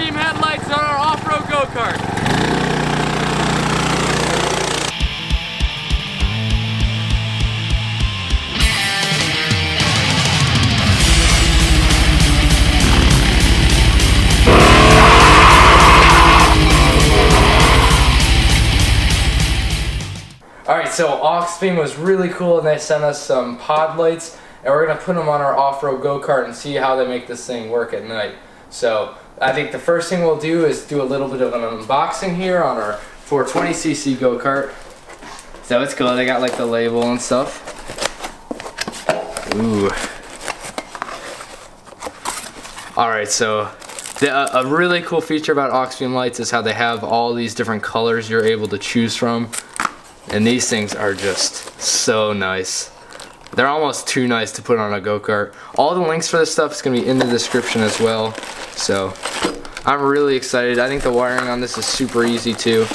Auxbeam headlights on our off-road go-kart. Alright, so Auxbeam was really cool and they sent us some pod lights and we're going to put them on our off-road go-kart and see how they make this thing work at night. So I think the first thing we'll do is do a little bit of an unboxing here on our 420cc go-kart. So it's cool, they got like the label and stuff. Ooh. Alright, so a really cool feature about Auxbeam lights is how they have all these different colors you're able to choose from. And these things are just so nice. They're almost too nice to put on a go-kart. All the links for this stuff is going to be in the description as well. So I'm really excited. I think the wiring on this is super easy too.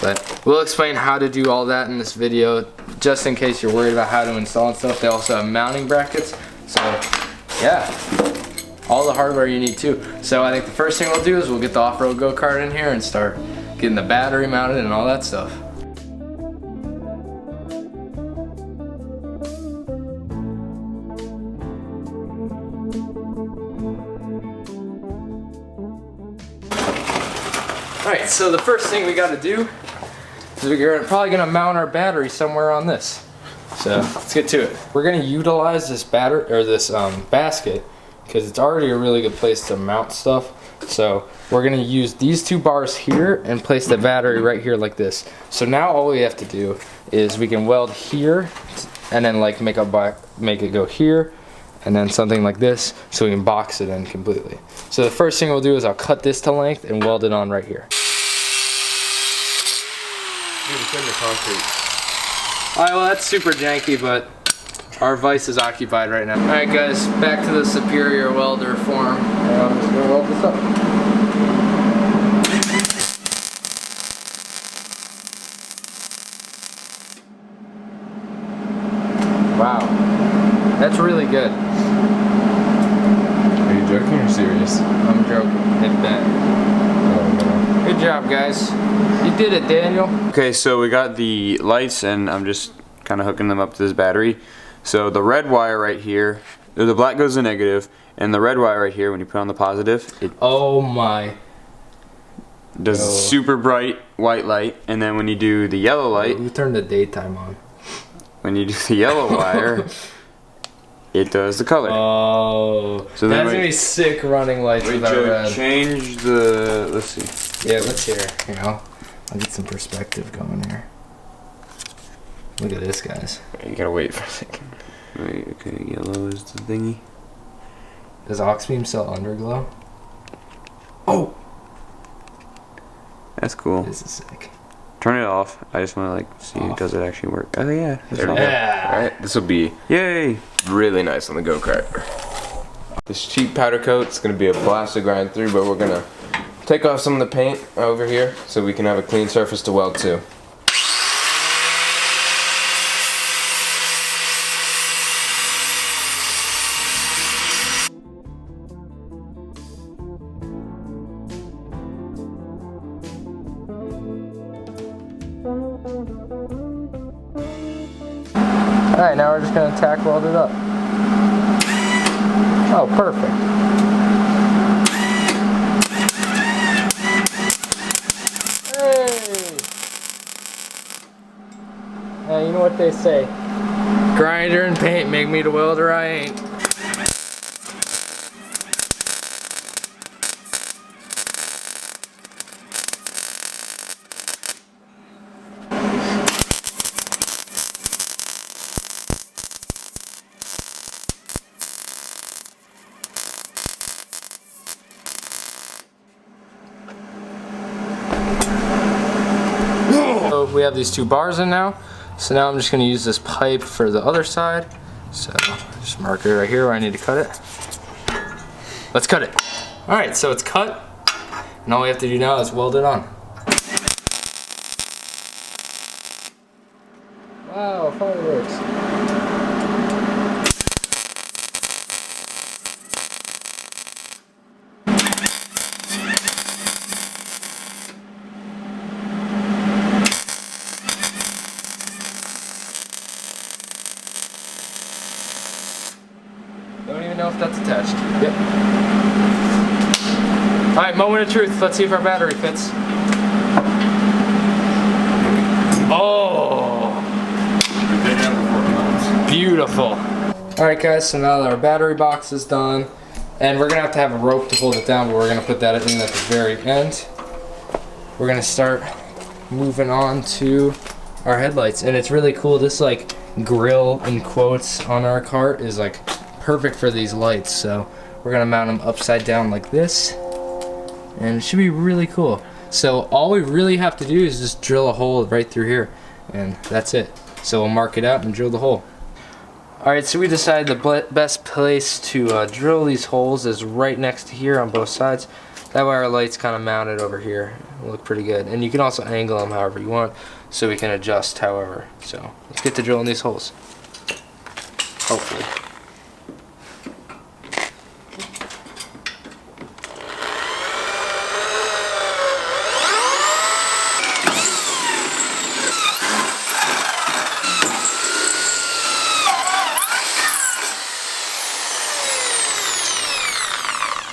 But we'll explain how to do all that in this video, just in case you're worried about how to install and stuff. They also have mounting brackets. So yeah, all the hardware you need too. So I think the first thing we'll do is we'll get the off-road go-kart in here and start getting the battery mounted and all that stuff. Alright, so the first thing we gotta do is we're probably gonna mount our battery somewhere on this. So let's get to it. We're gonna utilize this basket because it's already a really good place to mount stuff. So we're gonna use these two bars here and place the battery right here like this. So now all we have to do is we can weld here and then like make it go here and then something like this so we can box it in completely. So the first thing we'll do is I'll cut this to length and weld it on right here. Dude, it's in the concrete. Alright, well that's super janky, but our vise is occupied right now. Alright guys, back to the superior welder form. And I'm just gonna weld this up. Wow, that's really good. Are you joking or serious? I'm joking. Hit that. Good job, guys. You did it, Daniel. Okay, so we got the lights and I'm just kind of hooking them up to this battery. So the red wire right here, the black goes to negative, and the red wire right here, when you put on the positive, it oh my. does super bright white light, and then when you do the yellow light, Who turned the daytime on? when you do the yellow wire, it does the color. Oh, so that's gonna be sick running lights with our red. Change the, let's see. Yeah, let's hear. Here, I'll get some perspective going here. Look at this, guys. You gotta wait for a second. Wait, okay, yellow is the thingy. Does Auxbeam sell underglow? Oh! That's cool. This is sick. Turn it off. I just want to like see does it actually work. Oh yeah. There we go. Alright, this will be Yay! really nice on the go-kart. This cheap powder coat is going to be a blast to grind through, but we're going to take off some of the paint over here so we can have a clean surface to weld to. Alright, now we're just gonna tack weld it up. Oh, perfect. Hey! Now, you know what they say. Grinder and paint make me the welder I ain't. So we have these two bars in now. So now I'm just going to use this pipe for the other side. So just mark it right here where I need to cut it. Let's cut it. Alright, so it's cut. And all we have to do now is weld it on. Wow, fireworks. Yep. Alright, moment of truth. Let's see if our battery fits. Oh! Beautiful. Alright guys, so now that our battery box is done, and we're going to have a rope to hold it down, but we're going to put that in at the very end. We're going to start moving on to our headlights. And it's really cool, this like grill in quotes on our cart is like perfect for these lights. So we're going to mount them upside down like this, and it should be really cool. So all we really have to do is just drill a hole right through here, and that's it. So we'll mark it out and drill the hole. Alright, so we decided the best place to drill these holes is right next to here on both sides. That way our light's kind of mounted over here. It'll look pretty good. And you can also angle them however you want, so we can adjust however. So let's get to drilling these holes. Hopefully.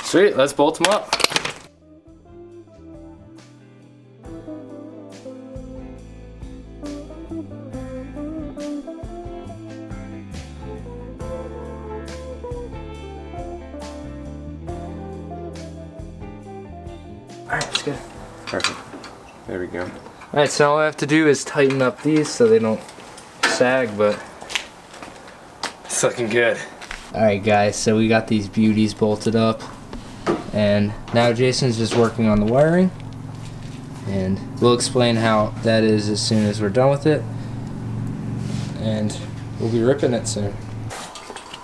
Sweet, let's bolt them up. Alright, that's good. Perfect. There we go. Alright, so all I have to do is tighten up these so they don't sag, but it's looking good. Alright guys, so we got these beauties bolted up. And now Jason's just working on the wiring, and we'll explain how that is as soon as we're done with it, and we'll be ripping it soon.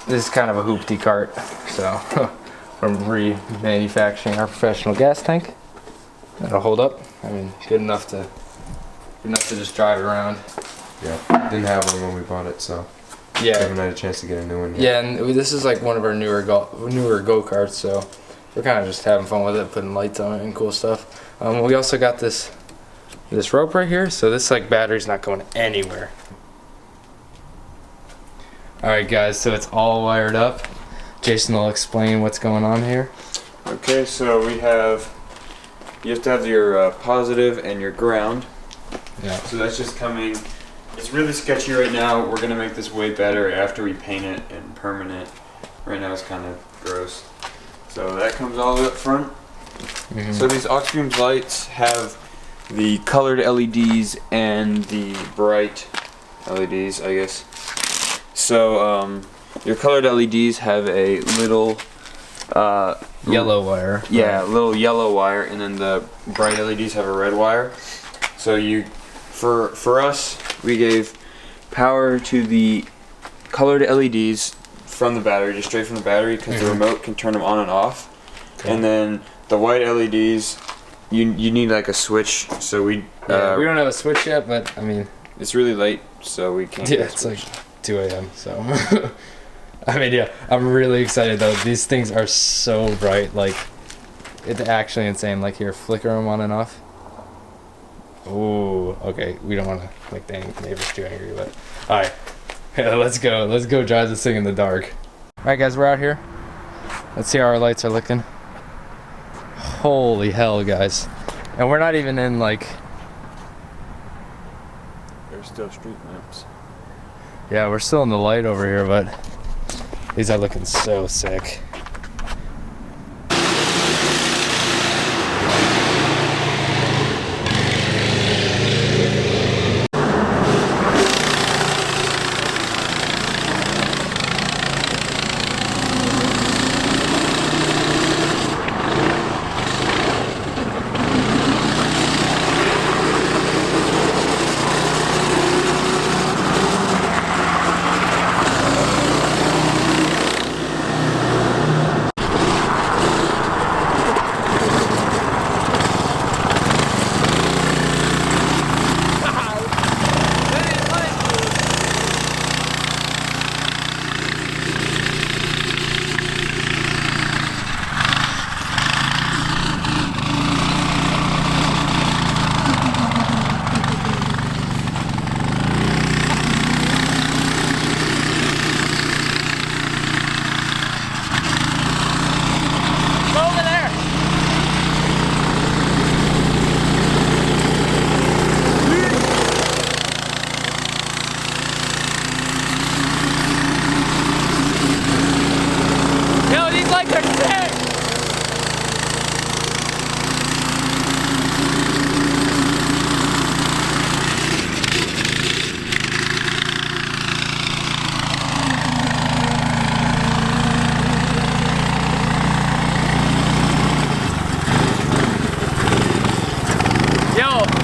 This is kind of a hoopty cart, so we're remanufacturing our professional gas tank. That'll hold up. I mean, good enough to just drive around. Yeah, didn't have one when we bought it, so yeah, haven't had a chance to get a new one yet. Yeah, and this is like one of our newer go karts, so we're kind of just having fun with it, putting lights on it and cool stuff. We also got this rope right here, so this like battery's not going anywhere. Alright guys, so it's all wired up. Jason will explain what's going on here. Okay, so you have to have your positive and your ground. Yeah. So that's just coming. It's really sketchy right now. We're gonna make this way better after we paint it and permanent. Right now it's kind of gross. So that comes all the way up front. Mm-hmm. So these Auxbeam lights have the colored LEDs and the bright LEDs, I guess. So your colored LEDs have a little yellow wire. Yeah, a little yellow wire, and then the bright LEDs have a red wire. So for us, we gave power to the colored LEDs from the battery, just straight from the battery, because the remote can turn them on and off. Okay. And then the white LEDs, you need like a switch. So we don't have a switch yet, but I mean it's really late, so we can't. Yeah, it's like 2 a.m. So I mean, yeah, I'm really excited though. These things are so bright, like it's actually insane. Like here, flicker them on and off. Ooh, okay. We don't want to make the neighbors too angry, but all right. Yeah, let's go drive this thing in the dark. Alright guys, we're out here. Let's see how our lights are looking. Holy hell guys. And we're not even in like... There's still street lamps. Yeah, we're still in the light over here, but these are looking so sick.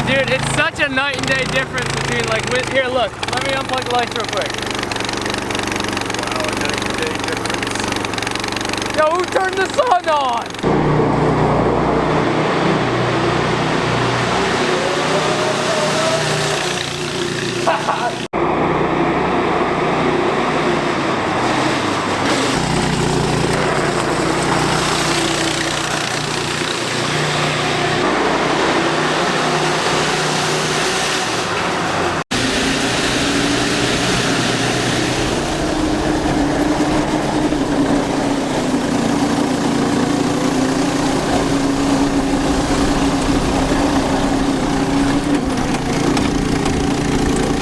Dude, it's such a night and day difference between like here, look, let me unplug the lights real quick. Wow, a night and day difference. Yo, who turned the sun on?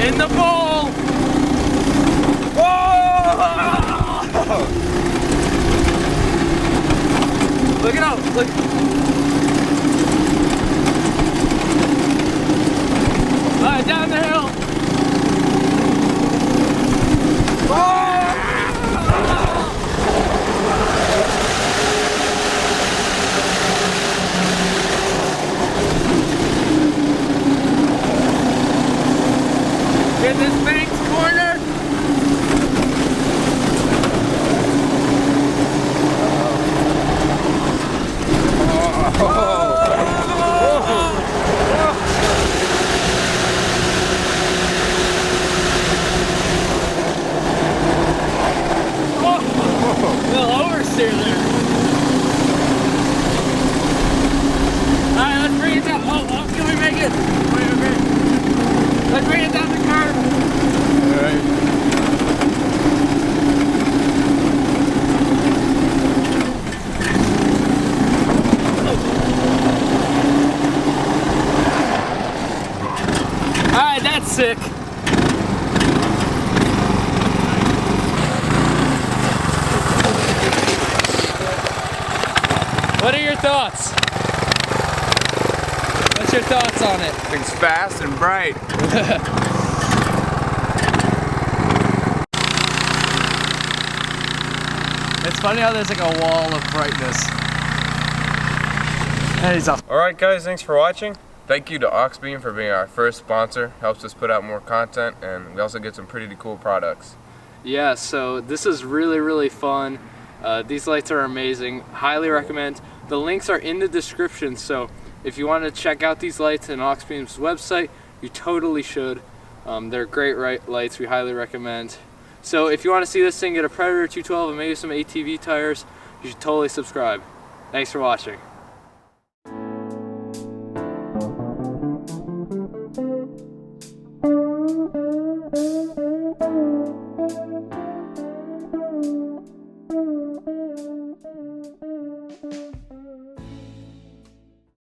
In the bowl! Whoa! Look it out! Look! Alright, down the hill! Get this bank's corner. Little oversteer there. Alright, let's bring it down. Oh, can we make it? Wait. Let's bring it down the curve. Alright. Alright, that's sick. What are your thoughts? What's your thoughts on it? Things fast and bright. It's funny how there's like a wall of brightness. And he's off. Alright guys, thanks for watching. Thank you to Auxbeam for being our first sponsor. Helps us put out more content, and we also get some pretty cool products. Yeah, so this is really fun. These lights are amazing. Highly recommend. The links are in the description, so if you want to check out these lights and Auxbeam's website, you totally should. They're great lights. We highly recommend. So if you want to see this thing, get a Predator 212 and maybe some ATV tires, you should totally subscribe. Thanks for watching.